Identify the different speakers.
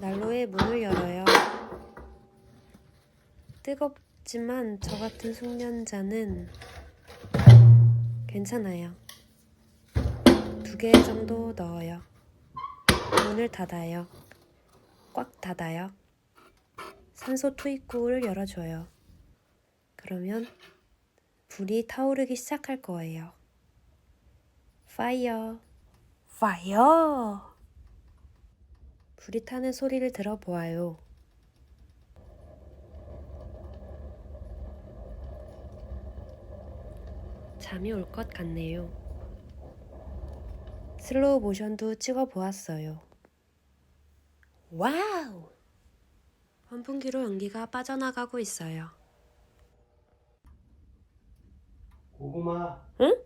Speaker 1: 난로의 문을 열어요. 뜨겁지만 저 같은 숙련자는 괜찮아요. 2개 정도 넣어요. 문을 닫아요. 꽉 닫아요. 산소 투입구를 열어줘요. 그러면 불이 타오르기 시작할 거예요. 파이어! 파이어! 불이 타는 소리를 들어보아요. 잠이 올 것 같네요. 슬로우 모션도 찍어보았어요. 와우! 환풍기로 연기가 빠져나가고 있어요.
Speaker 2: 고구마.
Speaker 1: 응?